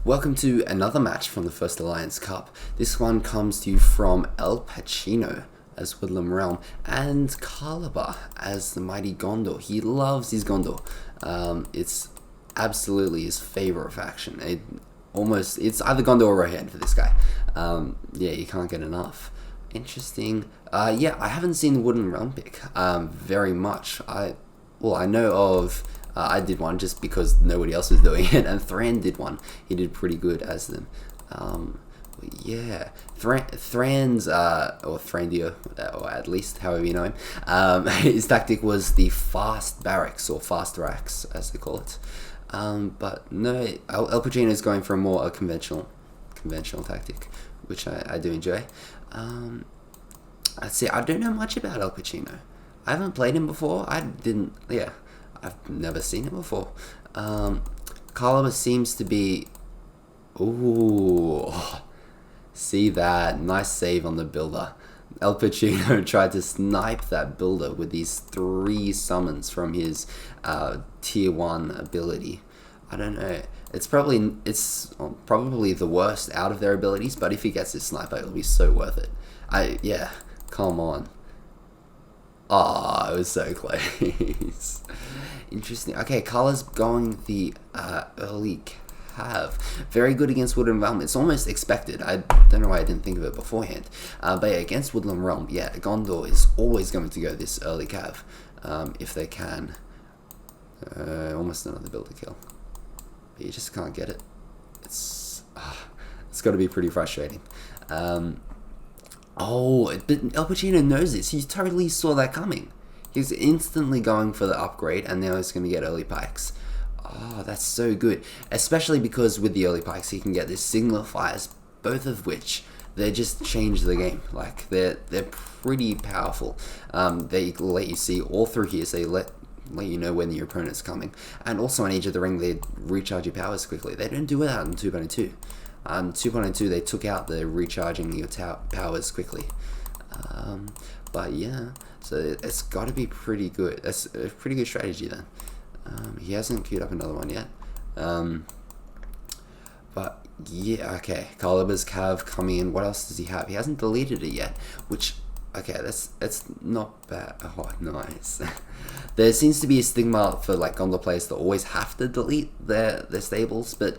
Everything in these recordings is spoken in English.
Welcome to another match from the First Alliance Cup. This one comes to you from Pachino as Woodland Realm and Carliber as the Mighty Gondor. He loves his Gondor. It's absolutely his favorite faction. It's either Gondor or Rohan for this guy. Yeah, you can't get enough. Interesting. Yeah, I haven't seen the Woodland Realm pick very much. I know of. I did one just because nobody else was doing it, and Thran did one. He did pretty good as them. Yeah, Thran's, or Thrandir, or at least however you know him, his tactic was the fast barracks, or fast racks, as they call it. But no, El Pachino is going for a conventional tactic, which I do enjoy. Let's see, I don't know much about El Pachino. I haven't played him before. I've never seen it before. Carliber seems to be... Ooh. See that? Nice save on the builder. El Pachino tried to snipe that builder with these 3 summons from his tier 1 ability. I don't know. It's probably the worst out of their abilities, but if he gets this sniper, it'll be so worth it. Yeah, come on. Oh, it was so close. Interesting. Okay, Carla's going the early cav. Very good against Woodland Realm. It's almost expected. I don't know why I didn't think of it beforehand. But yeah, against Woodland Realm, yeah, Gondor is always going to go this early cav. If they can. Almost another builder kill. But you just can't get it. It's got to be pretty frustrating. But El Pachino knows this. He totally saw that coming. He's instantly going for the upgrade, and now he's going to get early pikes. Oh, that's so good. Especially because with the early pikes, he can get this Signaler Fires, both of which, they just change the game. Like, they're pretty powerful. They let you see all through here, so they let you know when your opponent's coming. And also on Age of the Ring, they recharge your powers quickly. They don't do that in 2.2. 2.2, they took out the recharging your powers quickly. But yeah, so it's got to be pretty good. That's a pretty good strategy then. He hasn't queued up another one yet. But yeah, okay. Carliber's cav coming in. What else does he have? He hasn't deleted it yet, which, okay, that's not bad. Oh, nice. There seems to be a stigma for like Gondor players that always have to delete their stables, but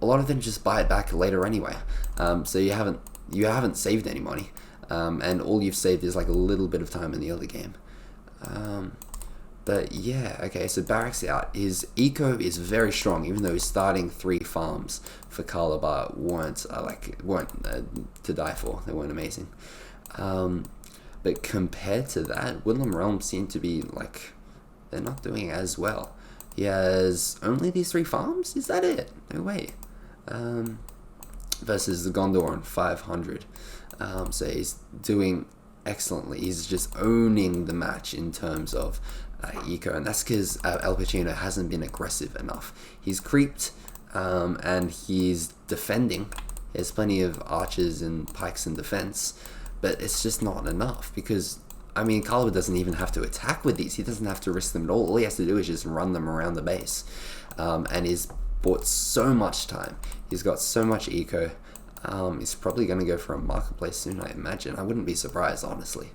a lot of them just buy it back later anyway. So you haven't saved any money. And all you've saved is like a little bit of time in the early game. But yeah, okay, so Barracks out. His eco is very strong, even though he's starting 3 farms for Carliber weren't to die for. They weren't amazing. But compared to that, Woodland Realm seem to be like, they're not doing as well. He has only these 3 farms? Is that it? No way. Versus the Gondor on 500. So he's doing excellently. He's just owning the match in terms of eco, and that's because El Pachino hasn't been aggressive enough. He's creeped, and he's defending. He has plenty of archers and pikes in defense, but it's just not enough because, I mean, Carliber doesn't even have to attack with these. He doesn't have to risk them at all. All he has to do is just run them around the base, and he's bought so much time. He's got so much eco. He's probably going to go for a marketplace soon, I imagine. I wouldn't be surprised, honestly.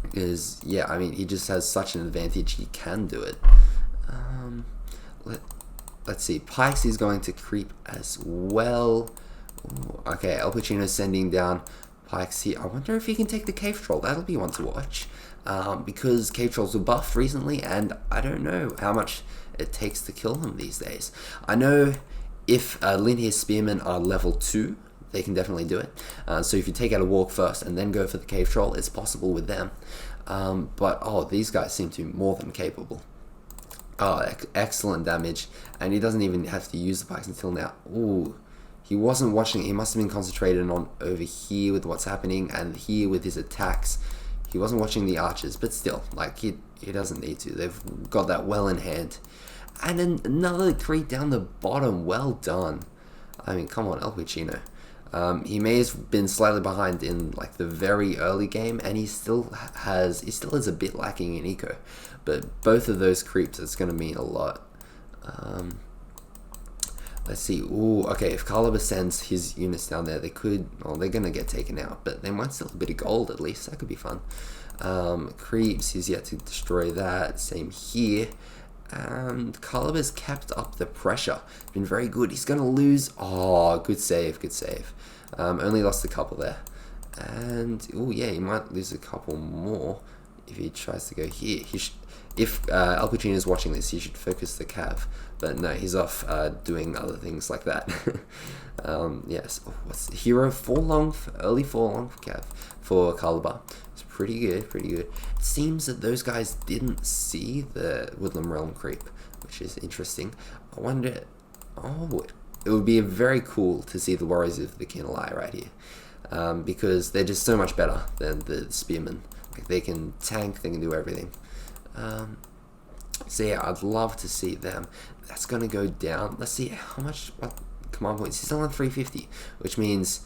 Because, yeah, I mean, he just has such an advantage. He can do it. Let's see. Pikes he's going to creep as well. Ooh, okay, El Pachino's sending down Pikes here. I wonder if he can take the Cave Troll. That'll be one to watch. Because Cave Trolls were buffed recently, and I don't know how much it takes to kill them these days. I know if Linear Spearmen are level 2, they can definitely do it. So if you take out a walk first and then go for the Cave Troll, it's possible with them. But these guys seem to be more than capable. Excellent damage, and he doesn't even have to use the pikes until now. Ooh, he wasn't watching. He must have been concentrated on over here with what's happening and here with his attacks. He wasn't watching the archers, but still, like, he doesn't need to. They've got that well in hand. And then another creep down the bottom. Well done. I mean, come on, El Pachino. He may have been slightly behind in like the very early game, and he still is a bit lacking in eco. But both of those creeps, it's going to mean a lot. Let's see. Ooh, okay. If Carliber sends his units down there, they could. Well, they're gonna get taken out, but they might still have a bit of gold at least. That could be fun. Creeps. He's yet to destroy that. Same here. And Carliber's kept up the pressure. Been very good. He's gonna lose. Oh, good save. Good save. Only lost a couple there. And oh yeah, he might lose a couple more if he tries to go here. If Al Pacino is watching this, he should focus the cav. But no, he's off doing other things like that. Yes, what's the hero forlong, early forlong for cav for Carliber. It's pretty good, pretty good. It seems that those guys didn't see the Woodland Realm creep, which is interesting. I wonder. Oh, it would be very cool to see the Warriors of the Kinalai right here, because they're just so much better than the Spearmen. Like they can tank, they can do everything. So yeah, I'd love to see them. That's gonna go down. Let's see how much. What command points? He's still on 350, which means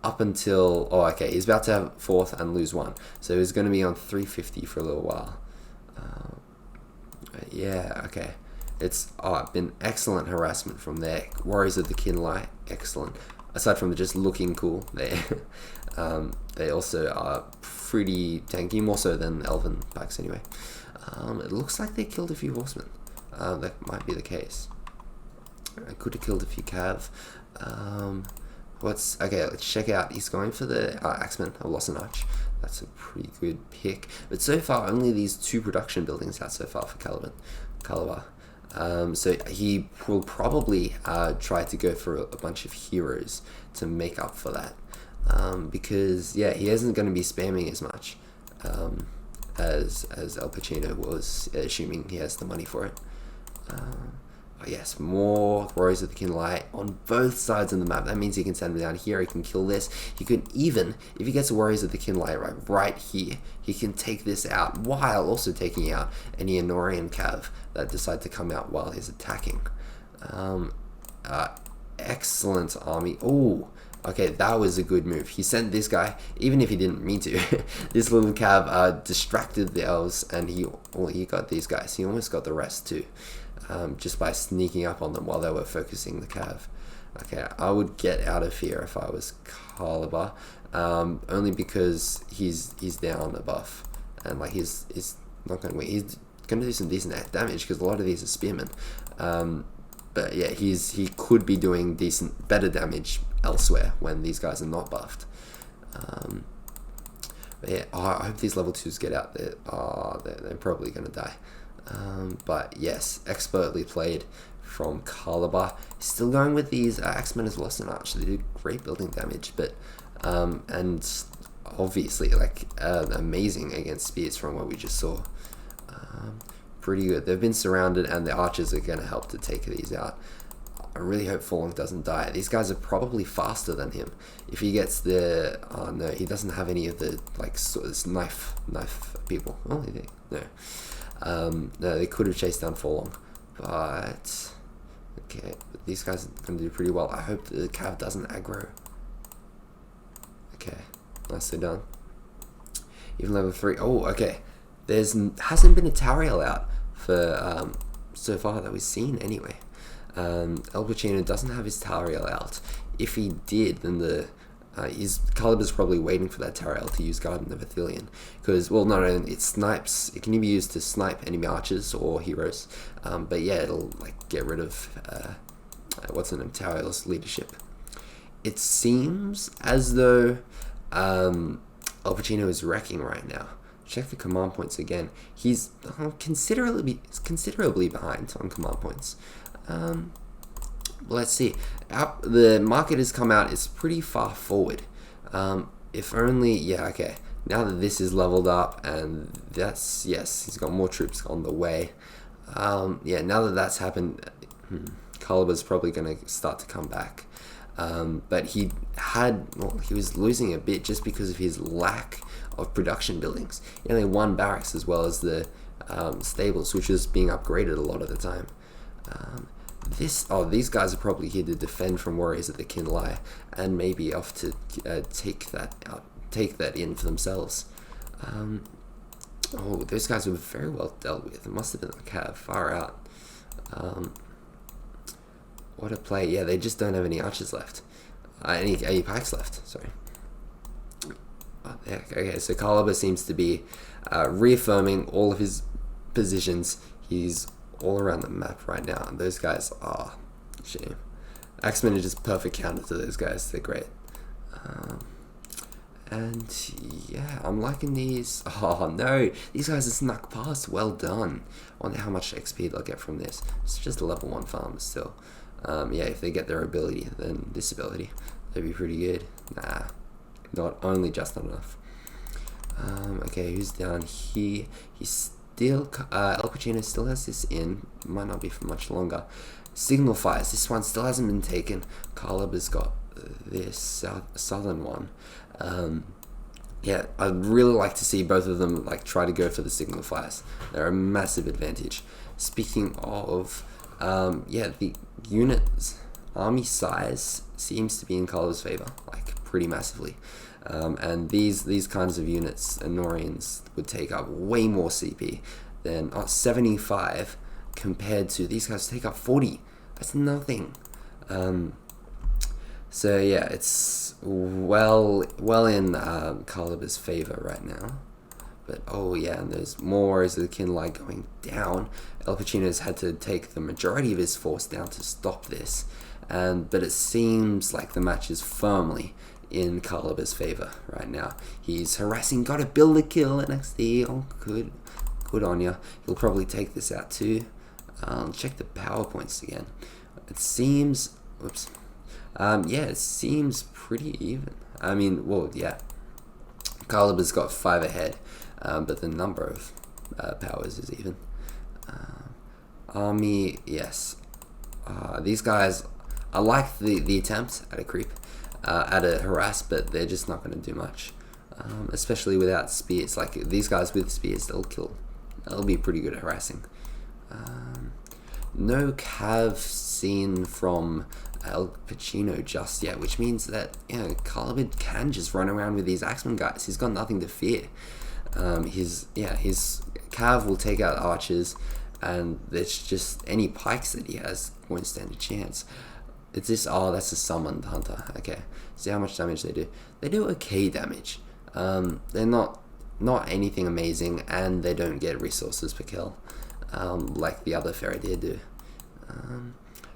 up until. Oh, okay. He's about to have fourth and lose one, so he's gonna be on 350 for a little while. Yeah. Okay. It's been excellent harassment from there. Warriors of the Kinlai, excellent. Aside from just looking cool, they also are pretty tanky, more so than Elven packs anyway. It looks like they killed a few horsemen. That might be the case. I could have killed a few cav. Okay? Let's check out. He's going for the Axeman of Losanach. That's a pretty good pick. But so far, only these 2 production buildings out so far for Carliber. So he will probably try to go for a bunch of heroes to make up for that, because yeah, he isn't going to be spamming as much as Al Pacino was, assuming he has the money for it. Oh yes, more Warriors of the Kinlai on both sides of the map. That means he can send them down here. He can kill this. He could even, if he gets Warriors of the Kinlai right here, he can take this out while also taking out any Honorian cav that decide to come out while he's attacking. Excellent army. Oh, okay, that was a good move. He sent this guy, even if he didn't mean to. This little cav distracted the elves, and he got these guys. He almost got the rest too. Just by sneaking up on them while they were focusing the cav. Okay, I would get out of here if I was Carliber, only because he's down a buff, and like he's not going to win. He's going to do some decent damage because a lot of these are spearmen. But yeah, he could be doing better damage elsewhere when these guys are not buffed. But yeah, I hope these level 2s get out there. They're probably going to die. But yes, expertly played from Carliber. Still going with these Axemen as Losanach. They did great building damage, but and obviously like amazing against spears from what we just saw. Pretty good. They've been surrounded, and the archers are going to help to take these out. I really hope Forlong doesn't die. These guys are probably faster than him. If he gets the... Oh no, he doesn't have any of the like sort of knife people. Oh, no. No, they could have chased down Forlong, but okay. But these guys are going to do pretty well. I hope the cav doesn't aggro. Okay, nicely done. Even level 3. Oh, okay. Hasn't been a Tariel out for so far that we've seen anyway. El Pacino doesn't have his Tariel out. If he did, then his Carliber's probably waiting for that Tariel to use Garden of Athelion, because well, no, it snipes. It can be used to snipe enemy archers or heroes. But yeah, it'll like get rid of what's the name, Tariel's leadership. It seems as though El Pacino is wrecking right now. Check the command points again. He's considerably behind on command points. Let's see. The market has come out. It's pretty far forward. If only, yeah, okay. Now that this is leveled up, and yes, he's got more troops on the way. Yeah, now that that's happened, Carliber's probably going to start to come back. But he was losing a bit just because of his lack of production buildings. He only had 1 barracks as well as the stables, which is being upgraded a lot of the time. These guys are probably here to defend from Warriors of the Kinlai, and maybe off to take that in for themselves. Those guys were very well dealt with. It must have been a cav far out. What a play. Yeah, they just don't have any archers left. Any pikes left, sorry. Yeah, okay, so Carliber seems to be reaffirming all of his positions. He's all around the map right now. And those guys are shame. Axemen are just perfect counter to those guys. They're great. And yeah, I'm liking these. Oh no, these guys are snuck past. Well done. I wonder how much XP they'll get from this. It's just a level 1 farm still. Yeah, if they get their ability, then this ability, that'd be pretty good. Nah, not only just enough. Okay, who's down here? He's still, El Pachino still has this in. Might not be for much longer. Signal fires. This one still hasn't been taken. Carliber's got this southern one. Yeah, I'd really like to see both of them like try to go for the signal fires. They're a massive advantage. Speaking of, yeah, the units army size seems to be in Carliber's favor, like pretty massively. And these kinds of units, Anorians, would take up way more CP than 75 compared to these guys take up 40. That's nothing. So yeah, it's well in Carliber's favor right now. But oh yeah, and there's more as the Kinlight going down. El Pachino's had to take the majority of his force down to stop this. But it seems like the match is firmly in Carliber's favor right now. He's harassing, gotta build a kill at XD. Oh, good on ya. He'll probably take this out too. Check the power points again. It seems, whoops. Yeah, it seems pretty even. I mean, well, yeah. Carliber's got 5 ahead, but the number of powers is even. Army, yes. These guys, I like the attempt at a creep, at a harass, but they're just not going to do much. Especially without spears. Like, these guys with spears, they'll kill. They'll be pretty good at harassing. No cav seen from El Pachino just yet, which means that, you know, Carliber can just run around with these Axemen guys. He's got nothing to fear. His cav will take out archers, and it's just any pikes that he has won't stand a chance. It's this, oh, that's a summoned hunter. Okay, see how much damage they do. They do okay damage. They're not anything amazing, and they don't get resources per kill, like the other Faraday do.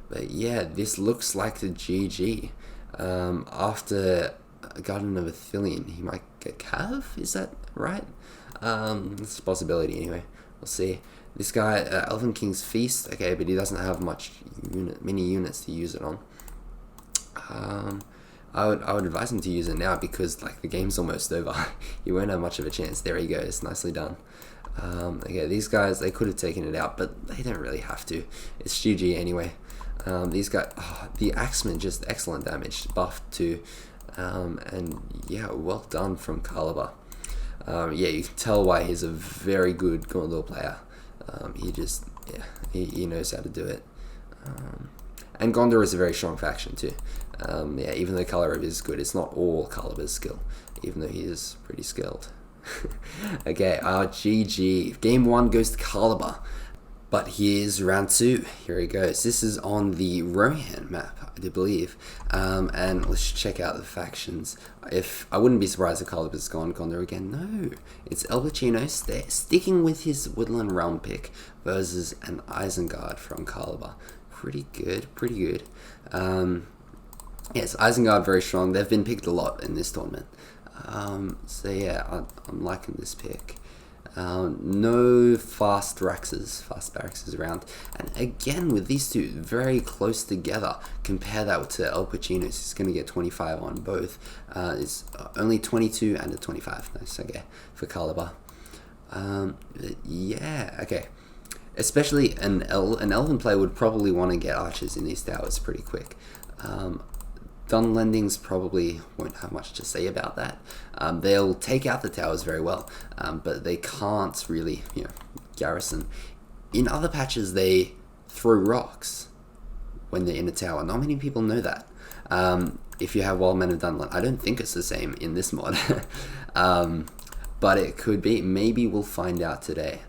But yeah, this looks like the GG. After Garden of Athelion, he might get Cav? Is that right? It's a possibility anyway. We'll see. This guy, Elven King's Feast, okay, but he doesn't have many units to use it on. I would advise him to use it now because like the game's almost over. He won't have much of a chance. There he goes, nicely done. Okay, these guys, they could have taken it out, but they don't really have to. It's GG anyway. These guys, the Axemen, just excellent damage, buffed too. And yeah, well done from Carliber. Yeah, you can tell why he's a very good Gondor player. He knows how to do it. And Gondor is a very strong faction too. Yeah, even though Carliber is good, it's not all Carliber's skill, even though he is pretty skilled. Okay, GG. Game 1 goes to Carliber. But here's round 2. Here he goes. This is on the Rohan map, I do believe. And let's check out the factions. I wouldn't be surprised if Carliber's gone Gondor again. No, it's El Pachino sticking with his Woodland Realm pick versus an Isengard from Carliber. Pretty good. Yes, Isengard very strong. They've been picked a lot in this tournament. So yeah, I'm liking this pick. No fast barracks around, and again with these two very close together, compare that to El Pachino's. He's going to get 25 on both. It's only 22 and a 25. Nice, okay, for Carliber. Yeah, okay. Especially an Elven player would probably want to get archers in these towers pretty quick. Dunlendings probably won't have much to say about that. They'll take out the towers very well, but they can't really, garrison. In other patches, they throw rocks when they're in a tower. Not many people know that. If you have Wild Men of Dunland, I don't think it's the same in this mod, but it could be. Maybe we'll find out today.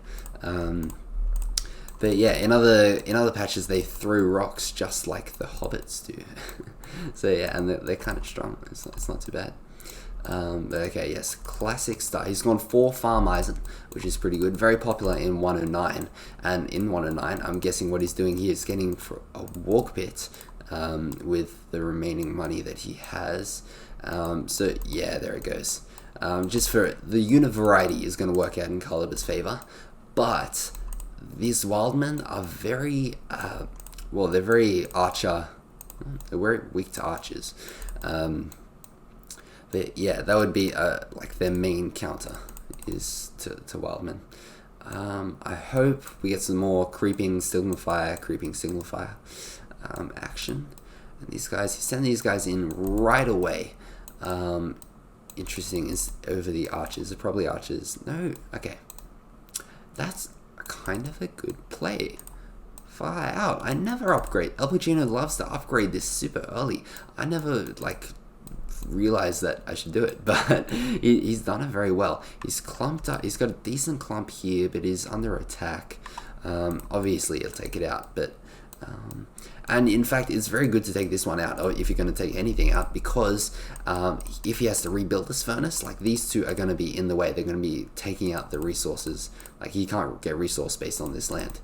But yeah, in other patches they throw rocks just like the hobbits do. So yeah, and they're kind of strong. It's not too bad. But okay, yes, classic start. He's gone 4 Farm Eisen, which is pretty good. Very popular in 109. And in 109, I'm guessing what he's doing here is getting for a walk pit with the remaining money that he has. So yeah, there it goes. Just for the unit variety is going to work out in Carliber's favor, but these wildmen are very well, they're very archer. They're very weak to archers. But yeah, that would be like their main counter is to wildmen. I hope we get some more creeping signal fire action. And these guys, he's sending these guys in right away. Interesting is over the archers. They're probably archers. No, okay. That's kind of a good play. Fire out. I never upgrade. El Pachino loves to upgrade this super early. I never realized that I should do it, but he's done it very well. He's clumped up. He's got a decent clump here, but he's under attack. Obviously, he'll take it out, but and in fact, it's very good to take this one out, or if you're going to take anything out, because if he has to rebuild this furnace, like these two are going to be in the way. They're going to be taking out the resources. Like he can't get resource based on this land,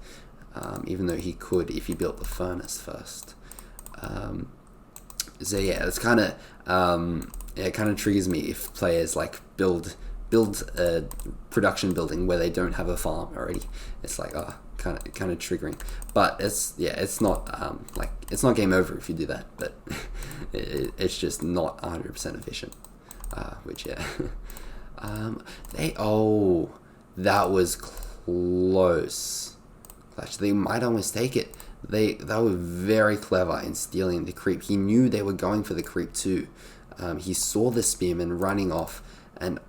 even though he could if he built the furnace first. So yeah, it's kind of it kind of triggers me if players like build a production building where they don't have a farm already. It's like kind of triggering, but it's not it's not game over if you do that, but it's just not 100% efficient. Which yeah, that was close. Actually, they might almost take it. They were very clever in stealing the creep. He knew they were going for the creep too. He saw the spearman running off, and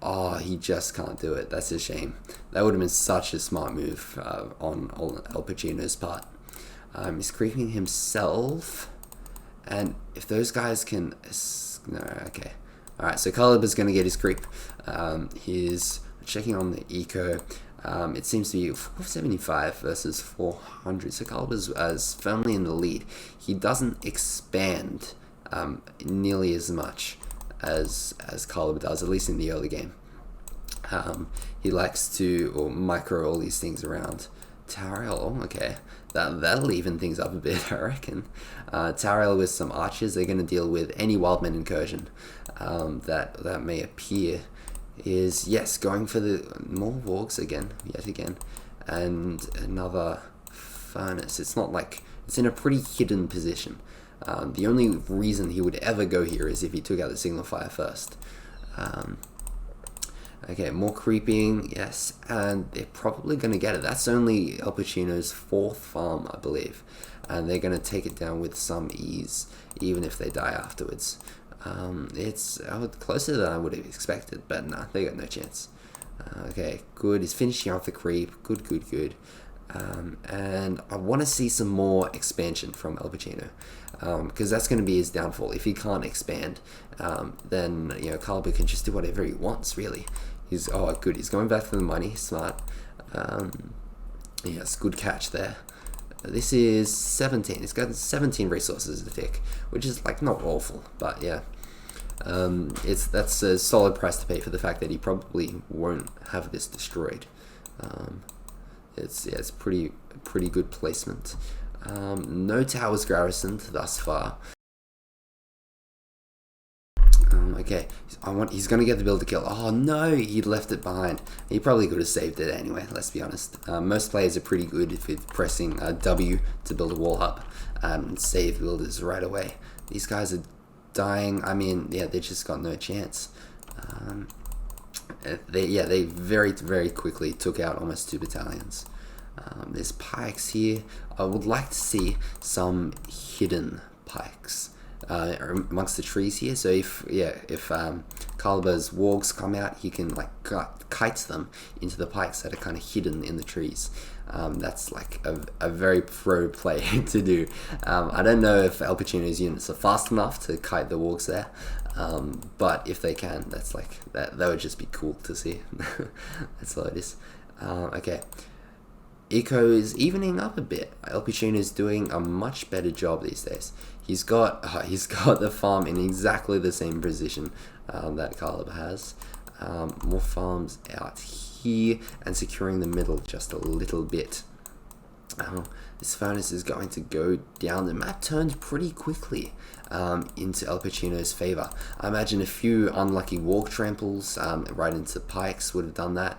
he just can't do it. That's a shame. That would have been such a smart move on El Pachino's part. He's creeping himself, and if those guys can... No, okay. Alright, so Carliber's going to get his creep. He's checking on the eco. It seems to be 475 versus 400, so Carliber's firmly in the lead. He doesn't expand nearly as much as Carliber does, at least in the early game. He likes to micro all these things around. Tariel, okay, that'll even things up a bit, I reckon. Tariel with some archers, they're going to deal with any wildman incursion that may appear. Is yes, going for the more wargs yet again, and another furnace. It's not like it's in a pretty hidden position. The only reason he would ever go here is if he took out the signal fire first. Okay, more creeping, yes, and they're probably going to get it. That's only El Pachino's 4th farm, I believe, and they're going to take it down with some ease, even if they die afterwards. It's closer than I would have expected, but nah, they got no chance. Okay, good. He's finishing off the creep. Good. And I want to see some more expansion from El Pachino, because that's going to be his downfall. If he can't expand, then Carliber can just do whatever he wants. Really, he's good. He's going back for the money. Smart. Yes, good catch there. This is 17. It's got 17 resources to tick, which is like not awful, but yeah. That's a solid price to pay for the fact that he probably won't have this destroyed. It's pretty good placement. No towers garrisoned thus far. Okay, he's gonna get the build to kill. Oh no, he left it behind. He probably could have saved it anyway, let's be honest. Most players are pretty good with pressing W to build a wall up and save builders right away. These guys are dying. I mean, yeah, they just got no chance. They very, very quickly took out almost 2 battalions. There's pikes here. I would like to see some hidden pikes amongst the trees here. So if Carliber's wargs come out, he can like kite them into the pikes that are kind of hidden in the trees. That's like a very pro play to do. I don't know if El Pachino's units are fast enough to kite the wargs there, but if they can, that's like that would just be cool to see. That's all it is. Okay. Eco is evening up a bit. El Pachino is doing a much better job these days. He's got the farm in exactly the same position that Carliber has. More farms out here and securing the middle just a little bit. This furnace is going to go down. The map turned pretty quickly into El Pachino's favor. I imagine a few unlucky walk tramples right into pikes would have done that.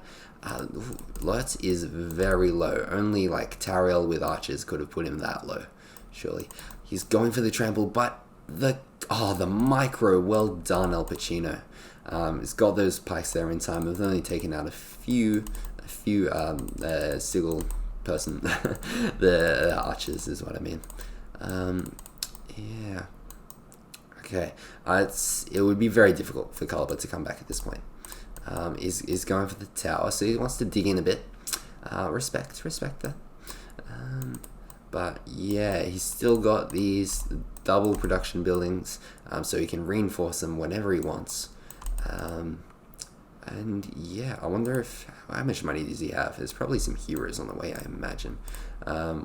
Lurtz is very low. Only like Tariel with archers could have put him that low, surely. He's going for the trample, but the micro, well done, El Pachino. He's got those pikes there in time. We've only taken out a few sigil person, the archers is what I mean. Yeah. Okay. It would be very difficult for Carliber to come back at this point. He's going for the tower, so he wants to dig in a bit. Respect that. But yeah, he's still got these double production buildings, so he can reinforce them whenever he wants. And yeah, I wonder how much money does he have? There's probably some heroes on the way, I imagine.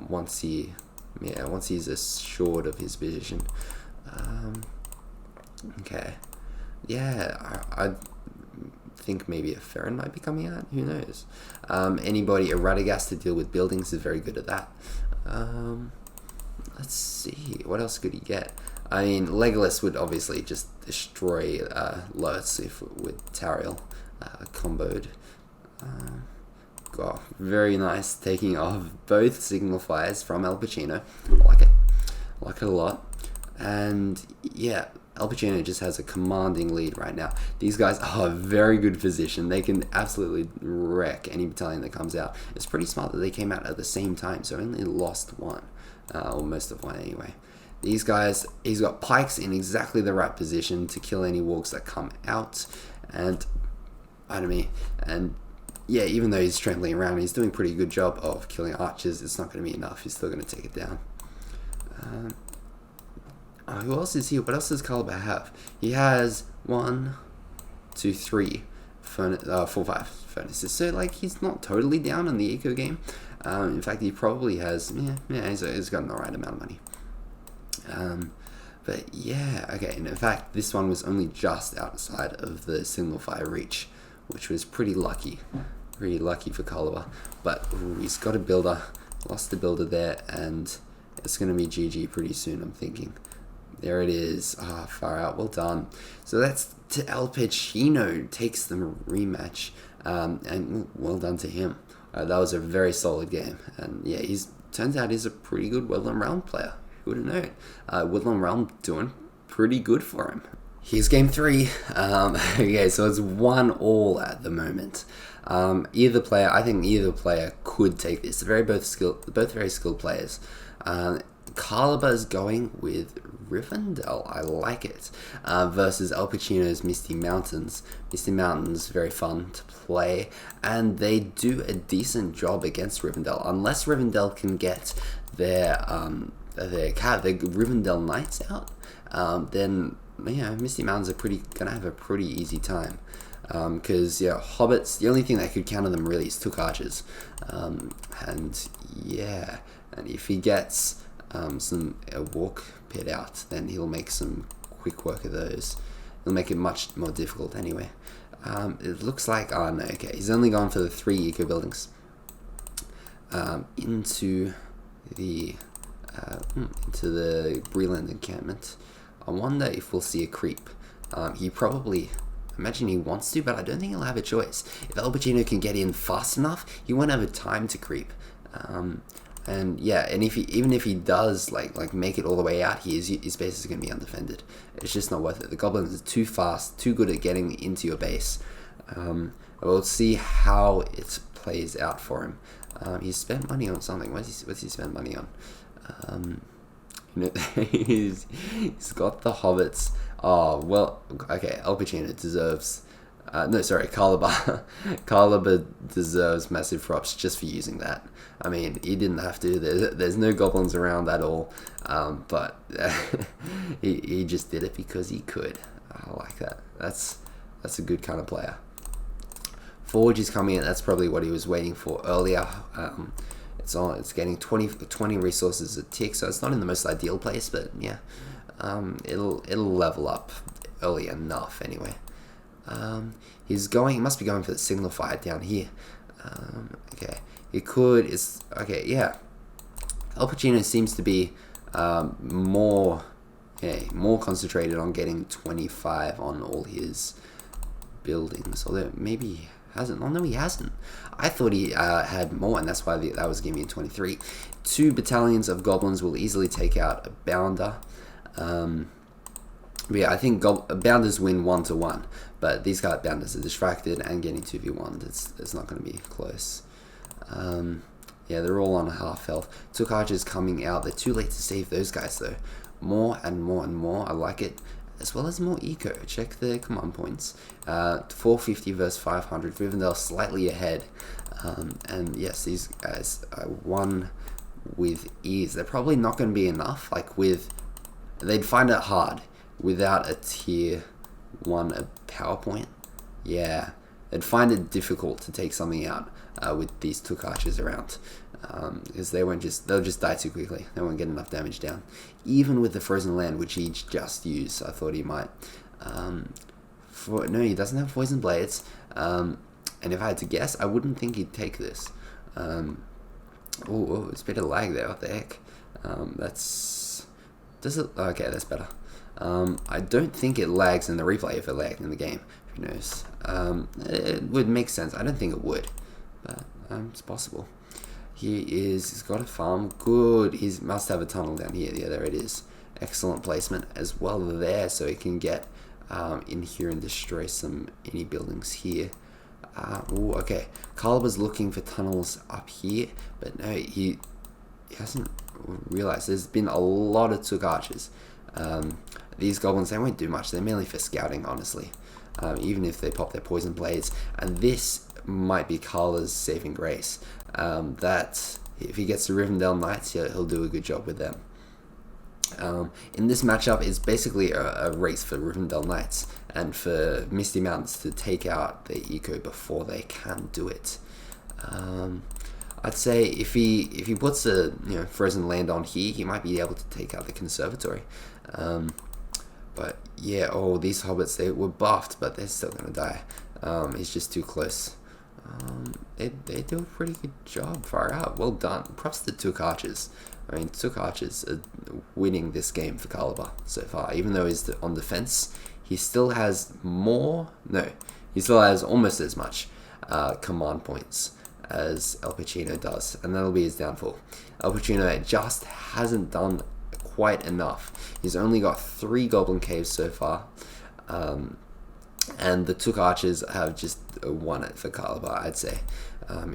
Once he's assured of his position. Okay. Yeah, I think maybe a Ferrin might be coming out. Who knows? A Radagast to deal with buildings is very good at that. Let's see. What else could he get? I mean, Legolas would obviously just destroy Lurtz with Tariel comboed. Very nice taking off both signal fires from El Pachino. Like it a lot. And yeah, El Pachino just has a commanding lead right now. These guys are a very good position. They can absolutely wreck any battalion that comes out. It's pretty smart that they came out at the same time, so only lost one, or most of one anyway. These guys, he's got pikes in exactly the right position to kill any walks that come out, and yeah, even though he's trampling around, he's doing a pretty good job of killing archers. It's not going to be enough. He's still going to take it down. Who else is here? What else does Carliber have? He has 1, 2, 3, 4, 5 furnaces. So like he's not totally down on the eco game. In fact, he probably has. He's got the right amount of money. But yeah, okay. And in fact, this one was only just outside of the signal fire reach, which was pretty lucky for Carliber. But he's got a builder. Lost the builder there, and it's going to be GG pretty soon, I'm thinking. There it is. Far out. Well done. So that's to El Pachino. Takes the rematch. And well done to him. That was a very solid game. And yeah, turns out he's a pretty good Woodland Realm player. Who would have known? Woodland Realm doing pretty good for him. Here's game 3. Okay, so it's 1-1 at the moment. I think either player could take this. They're both very skilled players. Carliber's going with Rivendell, I like it, versus El Pachino's Misty Mountains. Misty Mountains, very fun to play, and they do a decent job against Rivendell. Unless Rivendell can get their Rivendell Knights out, then Misty Mountains are gonna have a pretty easy time. Because hobbits, the only thing that could counter them really is Took archers, and if he gets a walk pit out, then he'll make some quick work of those. He'll make it much more difficult anyway. It looks like, he's only gone for the 3 eco buildings into the Breland encampment. I wonder if we'll see a creep. Imagine he wants to, but I don't think he'll have a choice. If El Pachino can get in fast enough, he won't have a time to creep. And even if he does make it all the way out, his base is going to be undefended. It's just not worth it. The goblins are too fast, too good at getting into your base. We'll see how it plays out for him. He's spent money on something. What's he spent money on? He's got the hobbits. Oh well, okay. El Pachino deserves. Carliber. Carliber deserves massive props just for using that. I mean, he didn't have to. There's no goblins around at all. But he just did it because he could. I like that. That's a good kind of player. Forge is coming in. That's probably what he was waiting for earlier. It's getting 20 resources a tick, so it's not in the most ideal place, but yeah, it'll level up early enough anyway. He must be going for the signal fire down here. Okay, okay, yeah. Al Pacino seems to be more concentrated on getting 25 on all his buildings, although maybe he hasn't. Oh no, he hasn't. I thought he had more, and that's why that was giving me 23. 2 battalions of goblins will easily take out a bounder. But yeah, I think bounders win 1-1, but these bounders are distracted and getting 2v1. It's not going to be close. Yeah, they're all on half health. Took archers coming out. They're too late to save those guys though. More and more and more. I like it. As well as more eco. Check the command points. 450 versus 500. Rivendell slightly ahead. And yes, these guys won with ease. They're probably not going to be enough. They'd find it hard without a tier 1 PowerPoint. Yeah, they'd find it difficult to take something out with these Took archers around. Because they'll just die too quickly. They won't get enough damage down. Even with the frozen land, which he just used, I thought he might. No, he doesn't have poison blades. And if I had to guess, I wouldn't think he'd take this. Oh, it's a bit of lag there. What the heck? Okay, that's better. I don't think it lags in the replay if it lagged in the game. Who knows? It would make sense. I don't think it would, but it's possible. He's got a farm. Good. He must have a tunnel down here. Yeah, there it is. Excellent placement as well there, so he can get in here and destroy any buildings here. Okay. Carliber's looking for tunnels up here, but no, he hasn't realized there's been a lot of Took archers. These goblins, they won't do much. They're mainly for scouting, honestly. Even if they pop their poison blades. And this might be Carla's saving grace. That if he gets the Rivendell Knights, he'll do a good job with them. In this matchup, it's basically a race for Rivendell Knights and for Misty Mountains to take out the eco before they can do it. I'd say if he puts a frozen land on here, he might be able to take out the conservatory. But yeah, these hobbits, they were buffed, but they're still gonna die. It's just too close. They do a pretty good job. Far out. Well done. Props to Took archers. I mean, Took archers are winning this game for Carliber so far. Even though he's on defense, he still has more. No, he still has almost as much command points as Al Pacino does, and that'll be his downfall. Al Pacino just hasn't done quite enough. He's only got 3 goblin caves so far, and the Took archers have just won it for Carliber, I'd say.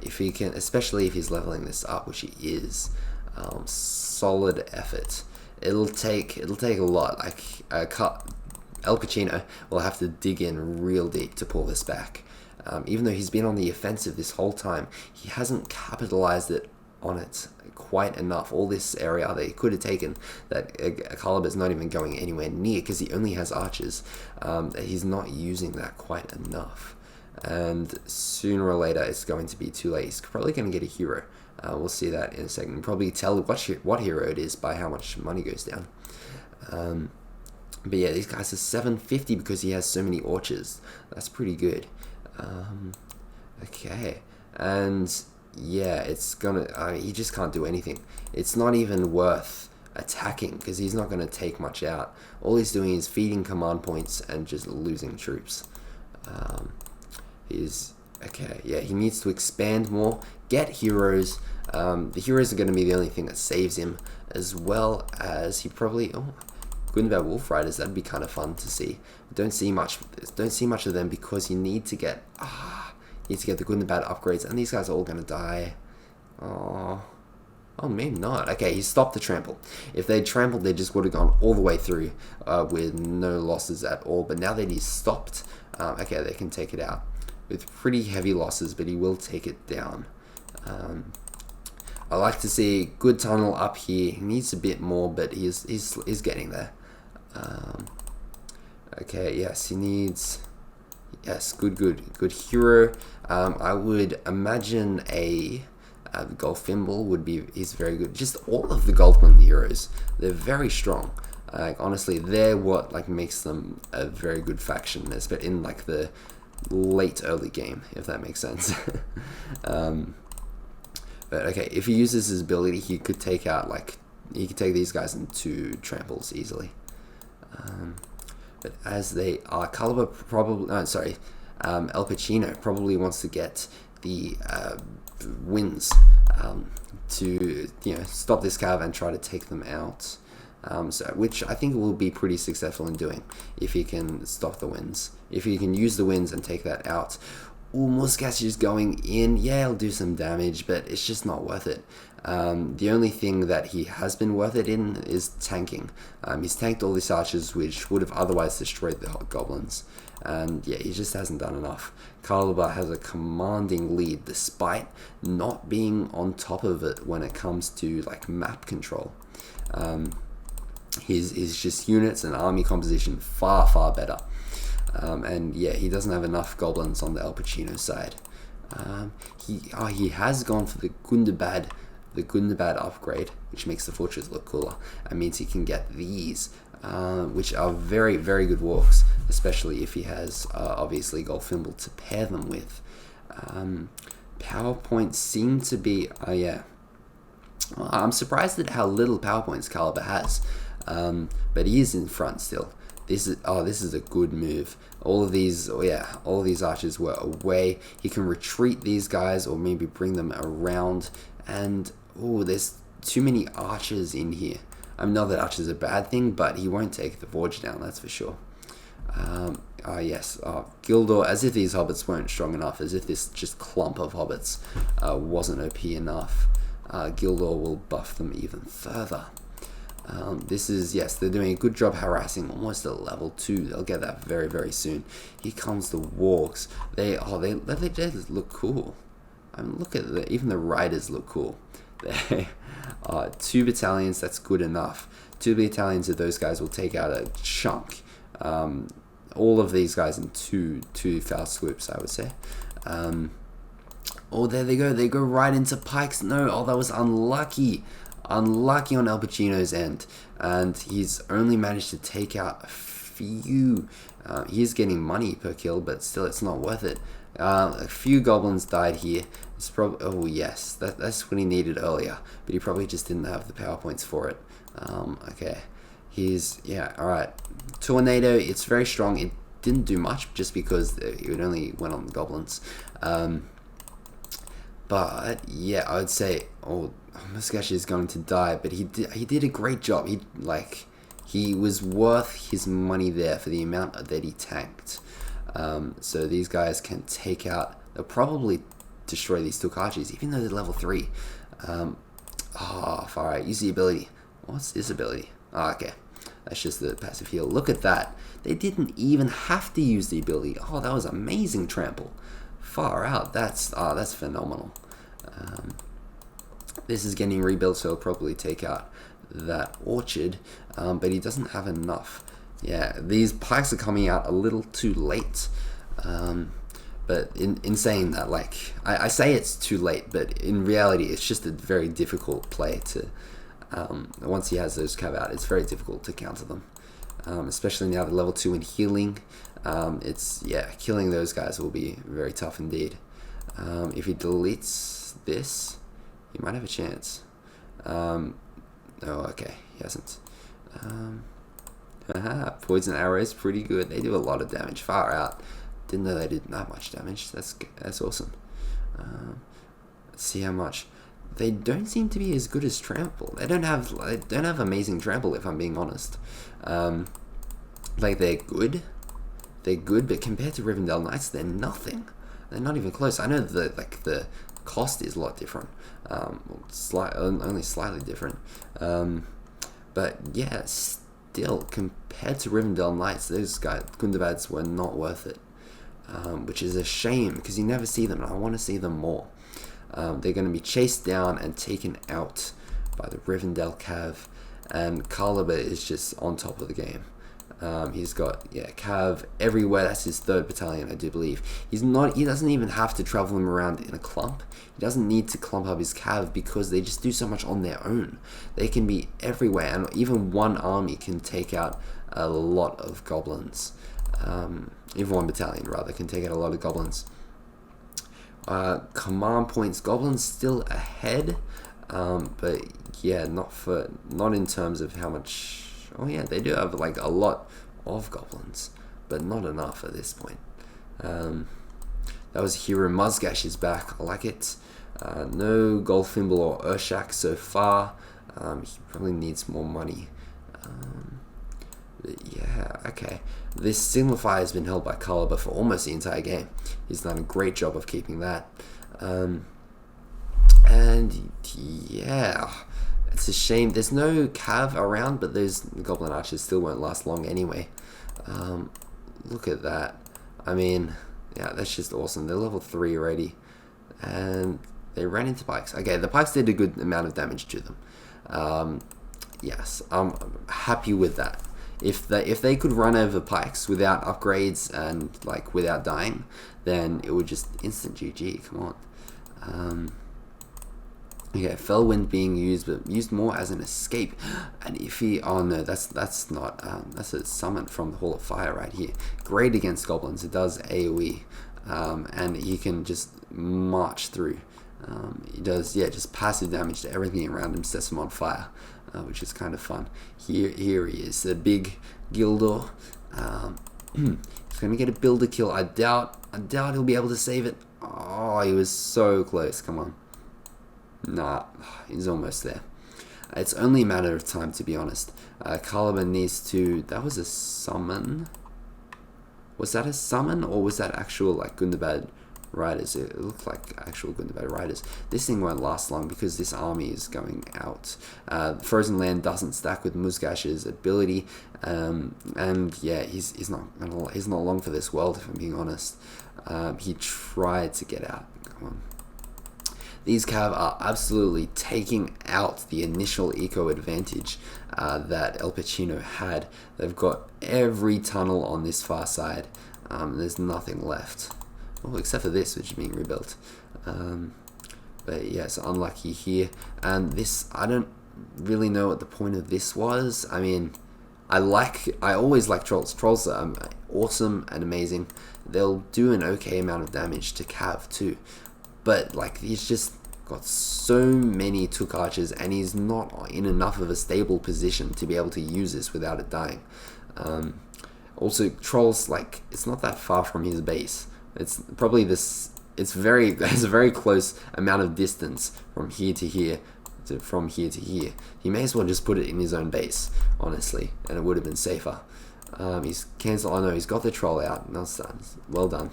If he can, especially if he's leveling this up, which he is, solid effort. It'll take a lot. Al Pacino will have to dig in real deep to pull this back. Even though he's been on the offensive this whole time, he hasn't capitalized on it quite enough. All this area that he could have taken, that Carliber's not even going anywhere near because he only has archers. He's not using that quite enough. And sooner or later, it's going to be too late. He's probably going to get a hero. We'll see that in a second. We'll probably tell what hero it is by how much money goes down. But yeah, these guys are 750 because he has so many orchards. That's pretty good. Okay, and yeah, it's gonna. He just can't do anything. It's not even worth attacking because he's not going to take much out. All he's doing is feeding command points and just losing troops. Okay, yeah, he needs to expand more, get heroes. The heroes are going to be the only thing that saves him, as well as he probably. Gundabad Wolf Riders, that'd be kind of fun to see. Don't see much of them because you need to get the Gundabad upgrades, and these guys are all gonna die. Oh, maybe not. Okay, he stopped the trample. If they trampled, they just would have gone all the way through with no losses at all. But now that he's stopped, okay, they can take it out with pretty heavy losses, but he will take it down. I like to see good tunnel up here. He needs a bit more, but he's getting there. Okay, yes, he needs. Yes, good hero. I would imagine a Goldfimble would be, he's very good. Just all of the Goldman heroes, they're very strong. Like honestly, they're what like makes them a very good faction, but in like the late early game, if that makes sense. But okay, if he uses his ability, he could take out like he could take these guys into tramples easily. But as they are, Carliber probably El Pachino probably wants to get the wins to stop this cav and try to take them out. Which I think will be pretty successful in doing if he can stop the wins. If he can use the wins and take that out. Ooh, Muskash is going in. Yeah, he'll do some damage, but it's just not worth it. The only thing that he has been worth it in is tanking. He's tanked all these archers, which would have otherwise destroyed the goblins. And yeah, he just hasn't done enough. Carliber has a commanding lead, despite not being on top of it when it comes to like map control. His just units and army composition far better. And yeah, he doesn't have enough goblins on the El Pachino side. He has gone for the Gundabad upgrade, which makes the fortress look cooler. It means he can get these, which are very good walks, especially if he has obviously Goldfimble to pair them with. PowerPoints seem to be yeah. I'm surprised at how little PowerPoints Carliber has, but he is in front still. This is a good move. All of these archers were away. He can retreat these guys or maybe bring them around. And there's too many archers in here. I mean, not that archers are a bad thing, but he won't take the forge down, that's for sure. Yes, Gildor, as if these hobbits weren't strong enough, as if this just clump of hobbits wasn't OP enough. Gildor will buff them even further. They're doing a good job harassing almost at level 2. They'll get that very soon. Here comes the wargs. They look cool. I mean, look at even the riders look cool. They 2 battalions, that's good enough. 2 battalions of those guys will take out a chunk. All of these guys in two fast swoops, I would say. There they go. They go right into pikes. No, that was unlucky. Unlucky on El Pachino's end, and he's only managed to take out a few. He's getting money per kill, but still, it's not worth it. A few goblins died here. It's probably yes, that's what he needed earlier, but he probably just didn't have the PowerPoints for it. Okay, all right. Tornado, it's very strong. It didn't do much just because it only went on the goblins. But yeah, I would say Muskash is going to die, but he did a great job. He was worth his money there for the amount that he tanked. So these guys can take out. They'll probably destroy these two archers, even though they're level 3. Far right. Use the ability. What's this ability? Okay, that's just the passive heal. Look at that. They didn't even have to use the ability. That was amazing trample. Far out. That's phenomenal. This is getting rebuilt, so he'll probably take out that orchard, but he doesn't have enough. Yeah, these pikes are coming out a little too late. But in saying that, I say it's too late, but in reality, it's just a very difficult play to. Once he has those cav out, it's very difficult to counter them. Especially now the level 2 in healing. Killing those guys will be very tough indeed. If he deletes this, he might have a chance. Okay, he hasn't. Poison arrows, pretty good. They do a lot of damage. Far out. Didn't know they did that much damage. That's awesome. Let's see how much. They don't seem to be as good as trample. They don't have amazing trample, if I'm being honest. They're good. They're good, but compared to Rivendell Knights, they're nothing. They're not even close. I know that the cost is a lot different, only slightly different. But yeah, still compared to Rivendell Knights, those guys Gundabads were not worth it, which is a shame because you never see them, and I want to see them more. They're going to be chased down and taken out by the Rivendell Cav, and Carliber is just on top of the game. He's got cav everywhere. That's his 3rd battalion, I do believe. He doesn't even have to travel them around in a clump. He doesn't need to clump up his cav because they just do so much on their own. They can be everywhere, and even one army can take out a lot of goblins. Even one battalion rather can take out a lot of goblins. Command points, goblins still ahead, but yeah, not in terms of how much. Oh yeah, they do have like a lot of goblins, but not enough at this point. That was Hero Muzgash is back. I like it. No Goldfimble or Urshak so far. He probably needs more money. But yeah, okay. This Signifier has been held by Carliber for almost the entire game. He's done a great job of keeping that. And yeah, it's a shame. There's no cav around, but those Goblin Archers still won't last long anyway. Look at that. I mean, yeah, that's just awesome. They're level 3 already. And they ran into pikes. Okay, the pikes did a good amount of damage to them. Yes, I'm happy with that. If they could run over pikes without upgrades and like without dying, then it would just instant GG. Come on. Okay, Fellwind being used, but used more as an escape. And if he, oh no, that's not. That's a summon from the Hall of Fire right here. Great against goblins. It does AOE, and he can just march through. He does just passive damage to everything around him, sets him on fire. Which is kind of fun. Here he is, the big Gildor. He's gonna get a builder kill. I doubt he'll be able to save it. Oh, he was so close. Come on. Nah, he's almost there. It's only a matter of time, to be honest. Carliber needs to. That was a summon. Was that a summon, or was that actual like Gundabad riders? It looked like actual Gundabad riders. This thing won't last long because this army is going out. Frozen Land doesn't stack with Muzgash's ability, and yeah, he's not long for this world, if I'm being honest. He tried to get out. Come on. These cav are absolutely taking out the initial eco advantage that El Pachino had. They've got every tunnel on this far side. There's nothing left. Well, except for this, which is being rebuilt. But yeah, it's unlucky here. And this, I don't really know what the point of this was. I mean, I always like trolls. Trolls are awesome and amazing. They'll do an okay amount of damage to cav too. But like, he's just got so many Took Archers, and he's not in enough of a stable position to be able to use this without it dying. Also, trolls, like, it's not that far from his base. It's probably there's a very close amount of distance from here to here, from here to here. He may as well just put it in his own base, honestly, and it would have been safer. He's cancelled. Oh no, he's got the troll out. That's done. Well done.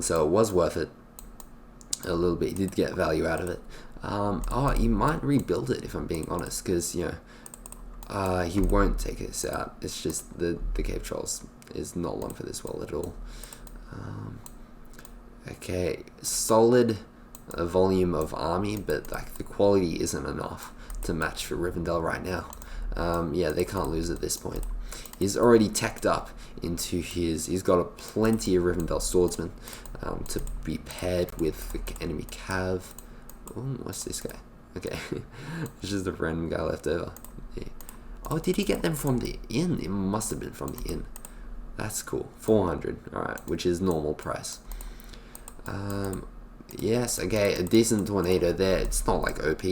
So it was worth it. A little bit. He did get value out of it. He might rebuild it, if I'm being honest, because he won't take us out. It's just the cave trolls is not long for this world at all. Okay, solid volume of army, but like the quality isn't enough to match for Rivendell right now. Yeah, they can't lose at this point. He's already teched up into he's got plenty of Rivendell swordsmen to be paired with the enemy cav. Oh, what's this guy? Okay, it's just a random guy left over. Yeah. Oh, did he get them from the inn? It must have been from the inn. That's cool. 400, alright, which is normal price. Yes, okay, a decent tornado there. It's not like OP,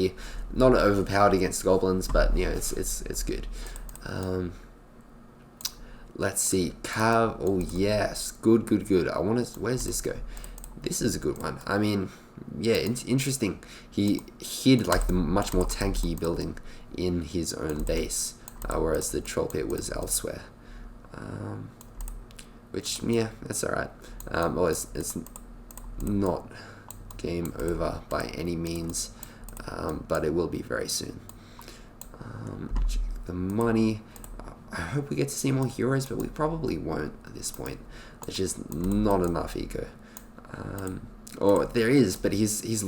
not overpowered against goblins, but it's good. Let's see, Cav. Oh yes, good. Where's this go? This is a good one. I mean, yeah, it's interesting. He hid like the much more tanky building in his own base, whereas the troll pit was elsewhere. Which, yeah, that's alright. Well, it's not game over by any means, but it will be very soon. Check the money. I hope we get to see more heroes, but we probably won't at this point. There's just not enough eco. Or there is, but he's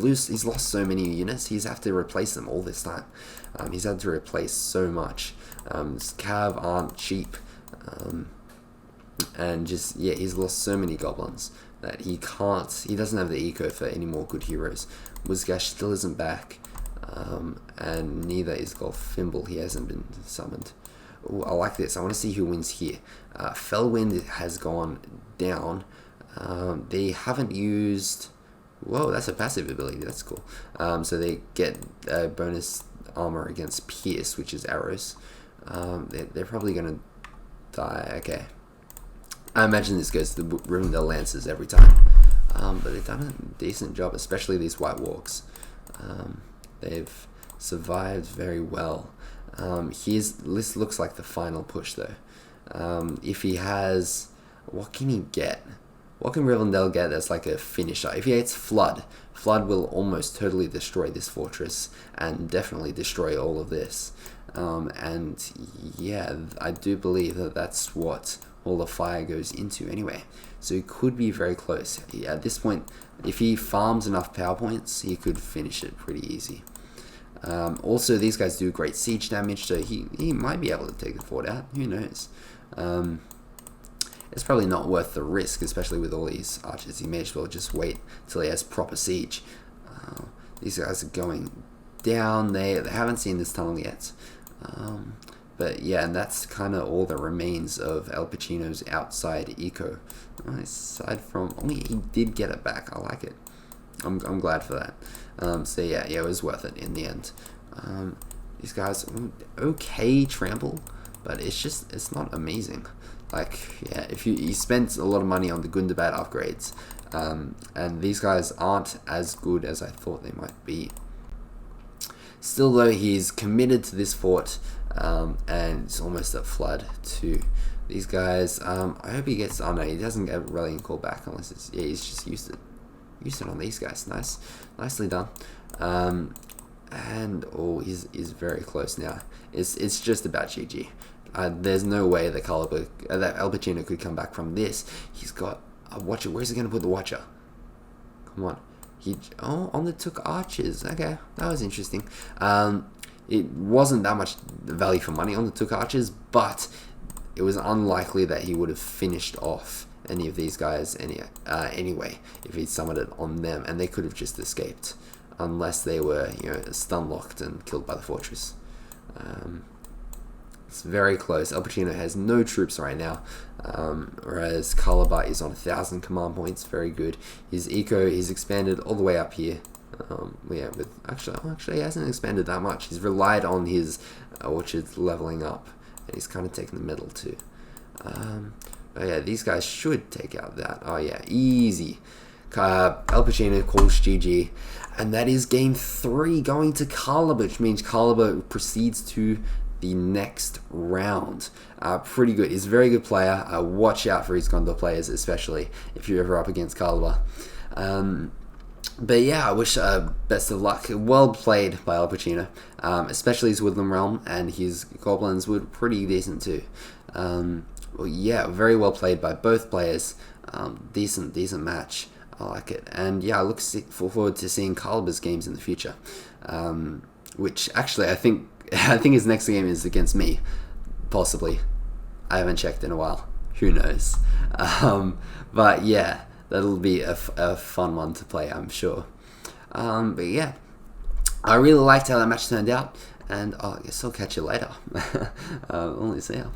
lost so many units. He's have to replace them all this time. He's had to replace so much. Cav aren't cheap. And just, yeah, he's lost so many goblins that he doesn't have the eco for any more good heroes. Wizgash still isn't back, and neither is Golfimble. He hasn't been summoned. Ooh, I like this. I want to see who wins here. Fellwind has gone down. They haven't used... Whoa, that's a passive ability. That's cool. So they get bonus armor against Pierce, which is arrows. They're probably going to die. Okay. I imagine this goes to the Rivendell Lancers every time. But they've done a decent job, especially these White Walks. They've survived very well. This looks like the final push, though. If he has... What can he get? What can Rivendell get that's like a finisher? If he gets Flood, Flood will almost totally destroy this fortress and definitely destroy all of this. And yeah, I do believe that that's what all the fire goes into anyway. So he could be very close. At this point, if he farms enough power points, he could finish it pretty easy. Also, these guys do great siege damage, so he might be able to take the fort out. Who knows? It's probably not worth the risk, especially with all these archers. He may as well just wait till he has proper siege. These guys are going down. They haven't seen this tunnel yet. But yeah, and that's kind of all that remains of El Pachino's outside eco. Aside from... Oh, he did get it back. I like it. I'm glad for that. So yeah, it was worth it in the end. These guys, okay trample, but it's not amazing. Like, yeah, if you spent a lot of money on the Gundabad upgrades, and these guys aren't as good as I thought they might be. Still though, he's committed to this fort, and it's almost at flood too. These guys, I hope he gets... Oh no, he doesn't get Rallying Call back unless it's... Yeah, he's just used it. Used it on these guys. Nicely done. And he's very close now. It's just about GG. There's no way that that El Pachino could come back from this. He's got a Watcher. Where's he going to put the Watcher? Come on. On the took archers. Okay, that was interesting. It wasn't that much value for money on the took archers, but it was unlikely that he would have finished off any of these guys anyway if he'd summoned it on them, and they could have just escaped unless they were stun locked and killed by the fortress. It's very close. El Pachino has no troops right now, whereas Carliber is on 1,000 command points. Very good. His eco is expanded all the way up here. Yeah, actually he hasn't expanded that much. He's relied on his orchards leveling up, and he's kind of taken the medal too. Oh yeah, these guys should take out that. Oh yeah, easy. El Pachino calls GG, and that is game 3 going to Carliber, which means Carliber proceeds to the next round. Pretty good. He's a very good player. Watch out for his Gondor players, especially if you're ever up against Carliber. But yeah, I wish best of luck. Well played by El Pachino, especially his Woodland Realm, and his Goblins were pretty decent too. Well, yeah, very well played by both players. Decent match. I like it, and yeah, I look forward to seeing Carliber's games in the future. Which actually, I think his next game is against me, possibly. I haven't checked in a while. Who knows? But yeah, that'll be a fun one to play, I'm sure. But yeah, I really liked how that match turned out, and I guess I'll catch you later. Only see ya.